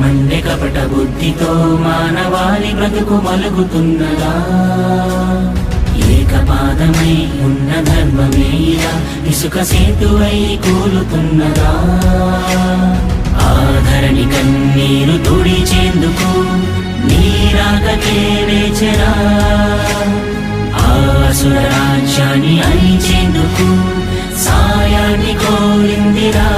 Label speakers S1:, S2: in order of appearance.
S1: Monday కపట బుద్ధితో మానవాళి బ్రతుకు మలుగుతున్నదా? ఏకపాదమై ఉన్న ధర్మమే ఇలా ఇసుక సేతువై కూలుతున్నదా? ఆధరణి కన్నీరు తుడిచేందుకు నీరాకకే వేచరా, ఆసుర రాజ్యాన్ని అణిచేందుకు సాయాన్ని కోరిందిరా.